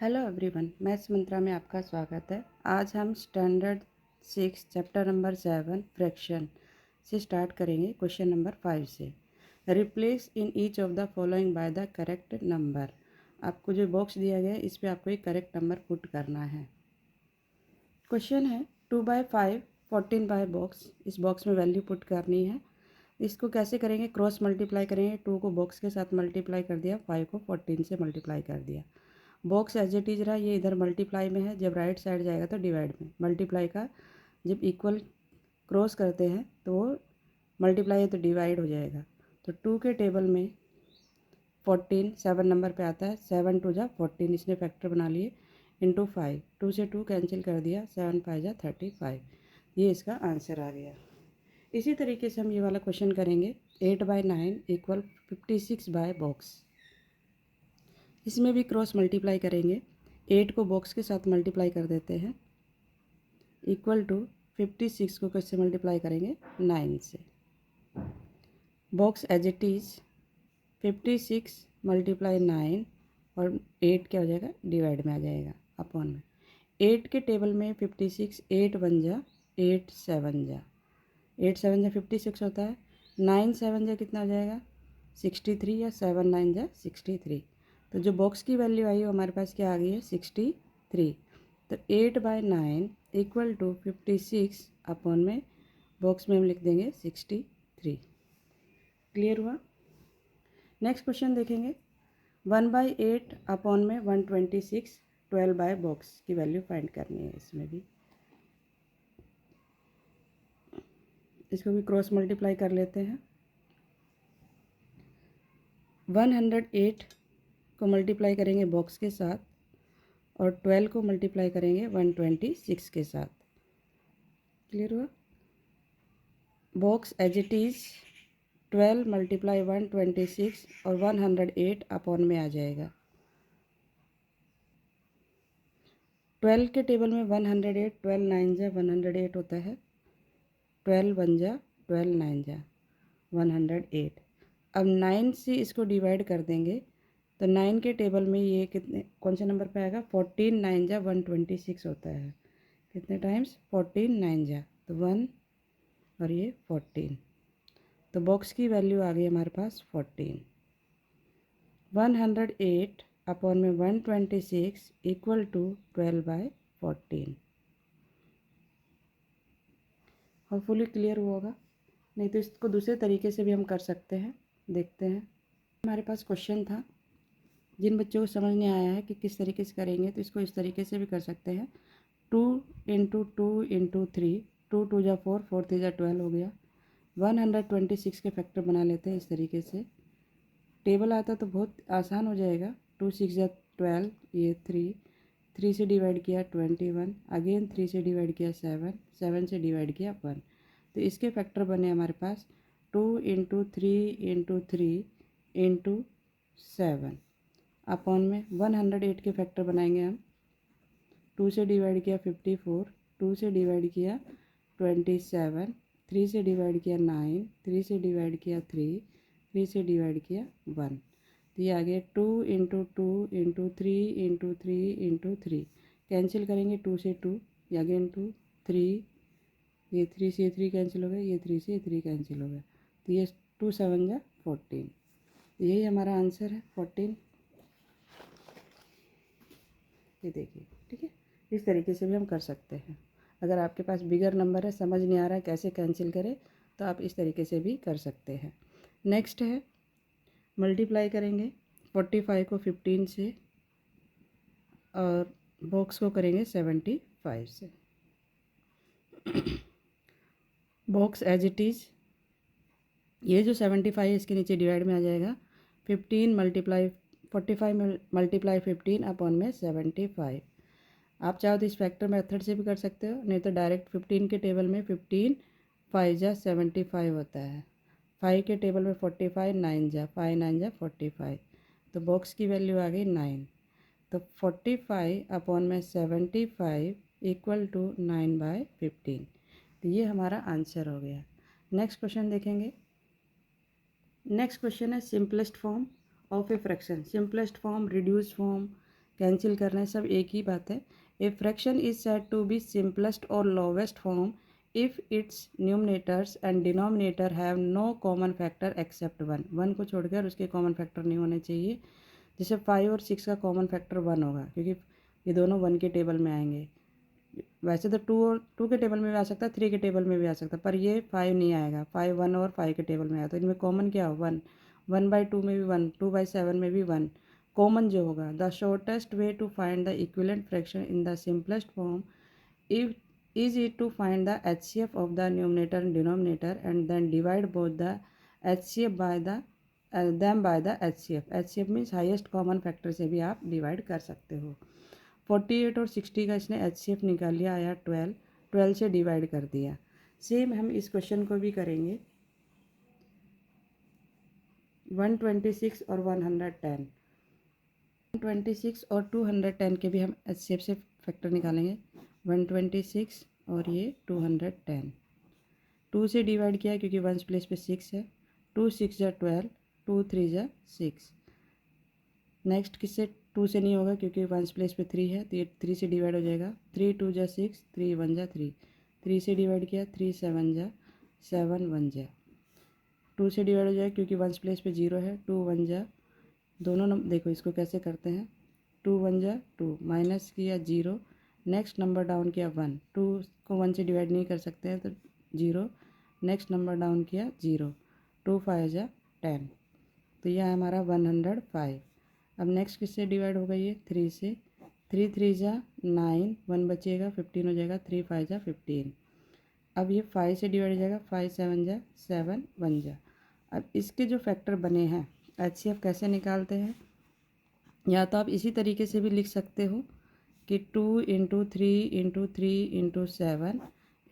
Hello everyone, maths मंत्रा में आपका स्वागत है। आज हम स्टैंडर्ड 6 चैप्टर नंबर 7 फ्रैक्शन से स्टार्ट करेंगे। क्वेश्चन नंबर 5 से replace in each of the following by the correct number. आपको जो बॉक्स दिया गया है इस पर आपको एक करेक्ट नंबर पुट करना है। क्वेश्चन है 2/5 14 बाय बॉक्स। इस बॉक्स में वैल्यू पुट करनी है। इसको कैसे करेंगे? क्रॉस मल्टीप्लाई करेंगे। 2 को बॉक्स के साथ मल्टीप्लाई कर दिया, 5 को 14 से मल्टीप्लाई कर दिया। बॉक्स एज इट इज रहा, ये इधर मल्टीप्लाई में है, जब राइट साइड जाएगा तो डिवाइड में। मल्टीप्लाई का जब इक्वल क्रॉस करते हैं तो वो मल्टीप्लाई है तो डिवाइड हो जाएगा। तो 2 के टेबल में 14 7 नंबर पे आता है। 7 2 जा 14, इसने फैक्टर बना लिए इंटू 5। 2 से 2 कैंसिल कर दिया, 7 5 जा 35। ये इसका आंसर आ गया। इसी तरीके से हम ये वाला क्वेश्चन करेंगे 8/9 = 56 बाय बॉक्स। इसमें भी क्रॉस मल्टीप्लाई करेंगे। 8 को बॉक्स के साथ मल्टीप्लाई कर देते हैं इक्वल टू 56 को किससे मल्टीप्लाई करेंगे? 9 से। बॉक्स एज इट इज 56 × 9 और 8 क्या हो जाएगा? डिवाइड में आ जाएगा अपॉन में। 8 के टेबल में 56 8 1 जा 8 7 जा 8 7 जा 56 होता है। 9 7 जा कितना हो जाएगा? 63 या 7 9 जा 63। तो जो बॉक्स की वैल्यू आई वो हमारे पास क्या आ गई है? 63। तो 8/9 = 56 अपॉन में बॉक्स में हम लिख देंगे 63। क्लियर हुआ? नेक्स्ट क्वेश्चन देखेंगे 1/8 अपॉन में 126 12 बाय बॉक्स की वैल्यू फाइंड करनी है। इसमें भी इसको भी क्रॉस मल्टीप्लाई कर लेते हैं। 108 को मल्टीप्लाई करेंगे बॉक्स के साथ और 12 को मल्टीप्लाई करेंगे 126 के साथ। क्लियर हुआ? बॉक्स एज इट इज़ 12 × 126 और 108 अपॉन में आ जाएगा। 12 के टेबल में 108, 12 9 जा 108 होता है। 12 1 जा 12 9 जा 108। अब 9 से इसको डिवाइड कर देंगे तो 9 के टेबल में ये कितने कौन से नंबर पे आएगा? 14 9 जा 126 होता है। कितने टाइम्स? 14 9 जा तो 1 और ये 14। तो बॉक्स की वैल्यू आ गई हमारे पास 14। 108 अपॉन में 126 = 12/14। होपफुली क्लियर हुआ होगा। नहीं तो इसको दूसरे तरीके से भी हम कर सकते हैं। देखते हैं। हमारे पास क्वेश्चन था, जिन बच्चों को समझ नहीं आया है कि किस तरीके से करेंगे तो इसको इस तरीके से भी कर सकते हैं। 2 × 2 × 3, 2 2 जा 4 4 3 जा 12 हो गया। 126 के फैक्टर बना लेते हैं इस तरीके से। टेबल आता तो बहुत आसान हो जाएगा। 2 6 जा 12, ये 3 3 से डिवाइड किया 21, अगेन 3 से डिवाइड किया 7 7 से डिवाइड किया 1। तो इसके फैक्टर बने हमारे पास 2 × 3 × 3 × 7 अपॉन में 108 के फैक्टर बनाएंगे हम। 2 से डिवाइड किया 54, 2 से डिवाइड किया 27, 3 से डिवाइड किया 9, 3 से डिवाइड किया 3, 3 से डिवाइड किया 1। तो ये आ गया 2 × 2 × 3 × 3 × 3। कैंसिल करेंगे 2 से 2, अगेन 2 3, ये 3 से 3 कैंसिल हो गया, ये 3 से 3 कैंसिल हो गया। तो ये 2 7 जा 14। यही हमारा आंसर है 14। ये देखिए, ठीक है। इस तरीके से भी हम कर सकते हैं। अगर आपके पास बिगर नंबर है, समझ नहीं आ रहा है कैसे कैंसिल करें, तो आप इस तरीके से भी कर सकते हैं। नेक्स्ट है मल्टीप्लाई करेंगे 45 को 15 से और बॉक्स को करेंगे 75 से। बॉक्स एज इट इज़, ये जो 75 है इसके नीचे डिवाइड में आ जाएगा। 15 × 45 × 15 अपॉन में 75। आप चाहो तो इस फैक्टर मेथड से भी कर सकते हो, नहीं तो डायरेक्ट 15 के टेबल में 15 5 जा 75 होता है। 5 के टेबल में 45 9 जा 5 9 जा 45। तो बॉक्स की वैल्यू आ गई 9। तो 45 अपॉन में 75 = 9/15। तो ये हमारा आंसर हो गया। नेक्स्ट क्वेश्चन देखेंगे। नेक्स्ट क्वेश्चन है simplest form of a fraction. Simplest form, reduce form cancel करना है, सब एक ही बात है। A fraction is said to be simplest और lowest form if its numerators and denominator have no common factor except one. One को छोड़कर उसके कॉमन फैक्टर नहीं होने चाहिए। जैसे 5 और 6 का कॉमन फैक्टर 1 होगा, क्योंकि ये दोनों 1 के टेबल में आएंगे। वैसे तो 2 और 2 के टेबल में भी आ सकता है, 3 के टेबल में भी आ सकता है, पर ये 5 नहीं आएगा। 5 1 और 5 के टेबल में आया, तो इनमें कॉमन क्या हो, 1। 1/2 में भी 1, 2/7 में भी 1। कॉमन जो होगा, the shortest way to find the equivalent fraction in the simplest form if is it to find the HCF of the numerator and denominator and then divide both the HCF by the them by the HCF। HCF means highest common factor से भी आप divide कर सकते हो। 48 और 60 का इसने HCF निकाल लिया, आया 12, 12 से डिवाइड कर दिया। सेम हम इस क्वेश्चन को भी करेंगे। 126 और 110, 126 और 210 के भी हम HCF से फैक्टर निकालेंगे। 126 और ये 210, 2 से डिवाइड किया क्योंकि 1 प्लेस पे 6 है। 2 6 जा 12, 2 3 जा 6। नेक्स्ट किससे 2 से नहीं होगा क्योंकि 1 प्लेस पे 3 है, तो ये 3 से डिवाइड हो जाएगा। 3 2 जा 6, 3 1 जा 3, 3 से डिवाइड किया, 3 7 जा 7 1 जा। 2 से डिवाइड हो जाएगा क्योंकि 1 प्लेस पे 0 है। 2 1 जा, दोनों देखो इसको कैसे करते हैं। 2 1 जा 2, माइनस किया 0, नेक्स्ट नंबर डाउन किया 1। 2 को 1 से डिवाइड नहीं कर सकते हैं तो 0, नेक्स्ट नंबर डाउन किया 0। 2 5 जा 10, तो यह है हमारा 105। अब नेक्स्ट किससे डिवाइड होगा, ये 3 से। 3 3 जा 9, 1 बचेगा, 15 हो जाएगा। 3 5 जा 15। अब ये 5 से डिवाइड हो जाएगा, 5 7 जा 7 1 जा। अब इसके जो फैक्टर बने हैं, HCF कैसे निकालते हैं, या तो आप इसी तरीके से भी लिख सकते हो कि 2 × 3 × 3 × 7,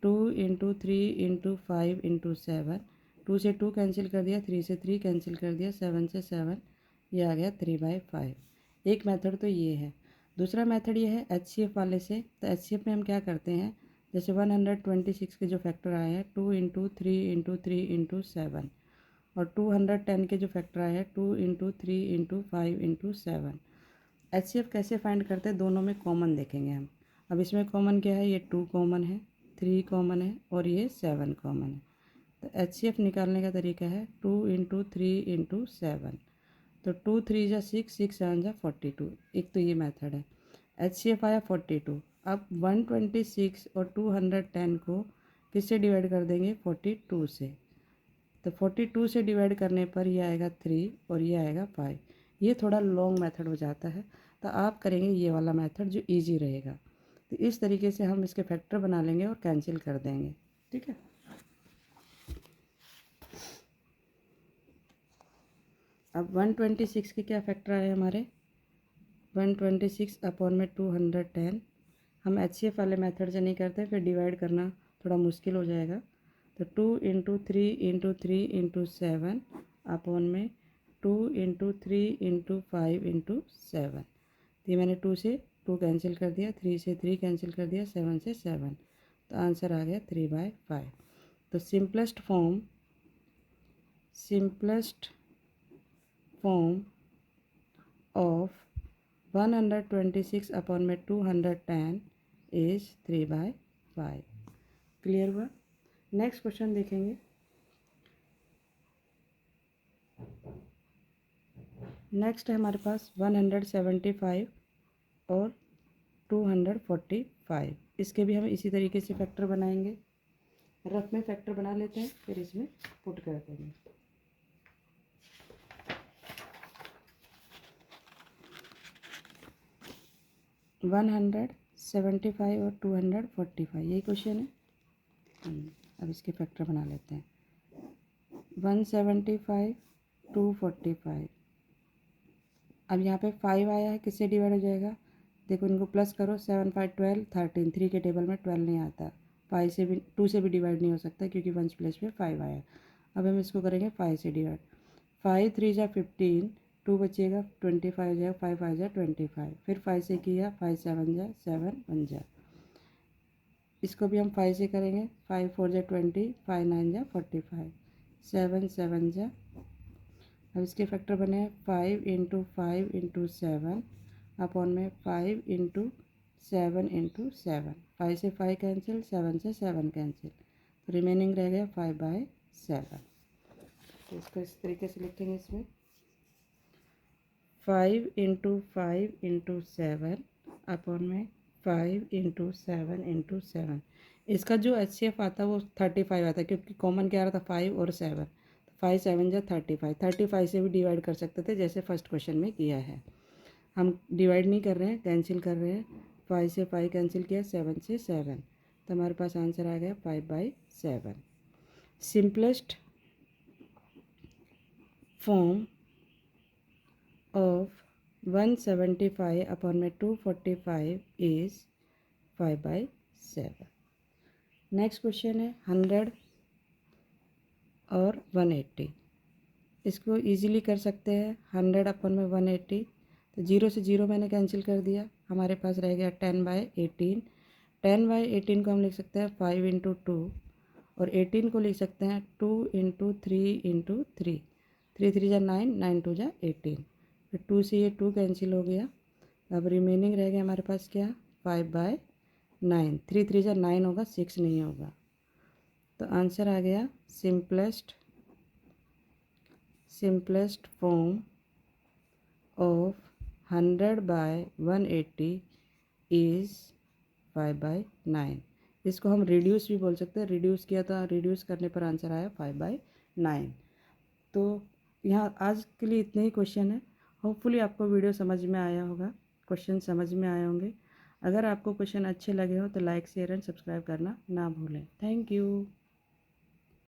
2 × 3 × 5 × 7। 2 से 2 कैंसिल कर दिया, 3 से 3 कैंसिल कर दिया, 7 से 7, ये आ गया 3/5। एक मेथड तो ये है। दूसरा मेथड ये है HCF वाले से। तो HCF में हम क्या करते हैं, जैसे 126 के जो फैक्टर आए हैं 2 × 3 × 3 × 7, और 210 के जो फैक्टर आए हैं 2 × 3 × 5 × 7। HCF कैसे फाइंड करते हैं, दोनों में कॉमन देखेंगे हम। अब इसमें कॉमन क्या है, ये 2 कॉमन है, 3 कॉमन है और ये 7 कॉमन है। तो HCF निकालने का तरीका है 2 × 3 × 7। तो 2 3 जा 6, 6 7 जा 42। एक तो ये मेथड है। HCF आया 42। अब 126 और 210 को किससे डिवाइड कर देंगे, 42 से। तो 42 से डिवाइड करने पर ये आएगा 3 और ये आएगा 5। ये थोड़ा लॉन्ग मेथड हो जाता है, तो आप करेंगे ये वाला मेथड जो इजी रहेगा। तो इस तरीके से हम इसके फैक्टर बना लेंगे और कैंसिल कर देंगे, ठीक है। अब 126 के क्या फैक्टर आए हमारे, 126/210। हम HCF वाले मेथड से नहीं करते, फिर डिवाइड करना थोड़ा मुश्किल हो जाएगा। तो 2 × 3 × 3 × 7 अपॉन में 2 × 3 × 5 × 7। तो ये मैंने 2 से 2 कैंसिल कर दिया, 3 से 3 कैंसिल कर दिया, 7 से 7, तो आंसर आ गया 3/5। तो simplest form of 126/210 is 3/5। Clear हुआ। नेक्स्ट क्वेश्चन देखेंगे। नेक्स्ट है हमारे पास 175 और 245। इसके भी हम इसी तरीके से फैक्टर बनाएंगे। रफ में फैक्टर बना लेते हैं, फिर इसमें पुट कर देंगे। वन 175 और 245, यही क्वेश्चन है। अब इसके फैक्टर बना लेते हैं। 175 245। अब यहाँ पे 5 आया है, किससे डिवाइड हो जाएगा, देखो इनको प्लस करो। 7 5 12 13, 3 के टेबल में 12 नहीं आता। 5 से भी 2 से भी डिवाइड नहीं हो सकता क्योंकि 1 प्लेस पे 5 आया। अब हम इसको करेंगे 5 से डिवाइड। 5 3 जा 15, 2 बचेगा, 25 हो जाएगा, 5 5 जा 25। फिर 5 से किया, 5 7 जा 7 1 जा। इसको भी हम 5 से करेंगे। 5 4 जा 20, 5 9 जा 45, 7 7 जा। अब इसके फैक्टर बने 5 × 5 × 7 अपॉन में 5 इंटू 7 इंटू 7, 5 से 5 कैंसिल, 7 से 7 कैंसिल, तो रिमेनिंग रह गया 5/7। तो इसको इस तरीके से लिखेंगे इसमें 5 इंटू 5 इंटू 7 अपॉन में 5 इंटू 7 इंटू 7। इसका जो HCF आता है वो 35 आता है, क्योंकि कॉमन क्या आ रहा था 5 और 7, तो 5 7 जा 35, 35 से भी डिवाइड कर सकते थे जैसे फर्स्ट क्वेश्चन में किया है। हम डिवाइड नहीं कर रहे हैं, कैंसिल कर रहे हैं। 5 से 5 कैंसिल किया, 7 से 7, तो हमारे पास आंसर आ गया 5/7। सिंपलेस्ट फॉर्म ऑफ 175 अपॉन में 245 इज़ 5/7। नेक्स्ट क्वेश्चन है 100 और 180। इसको इजीली कर सकते हैं। 100 अपॉन में 180, तो 0 से 0 मैंने कैंसिल कर दिया, हमारे पास रह गया 10/18। 10/18 को हम लिख सकते हैं 5 इंटू 2, और 18 को लिख सकते हैं 2 इंटू 3 इंटू 3। 3 3 जा 9, 9 2 जा 18, फिर 2 से ये 2 कैंसिल हो गया। अब रिमेनिंग रह गया हमारे पास क्या, 5/9। 3 3 जा 9 होगा, 6 नहीं होगा, तो आंसर आ गया सिंपलेस्ट फॉर्म ऑफ 100/180 इज़ 5/9। इसको हम रिड्यूस भी बोल सकते हैं, रिड्यूस किया तो रिड्यूस करने पर आंसर आया 5/9। तो यहाँ आज के लिए इतने ही क्वेश्चन है। होपफुली आपको वीडियो समझ में आया होगा, क्वेश्चन समझ में आए होंगे। अगर आपको क्वेश्चन अच्छे लगे हो तो लाइक शेयर एंड सब्सक्राइब करना ना भूलें। Thank you.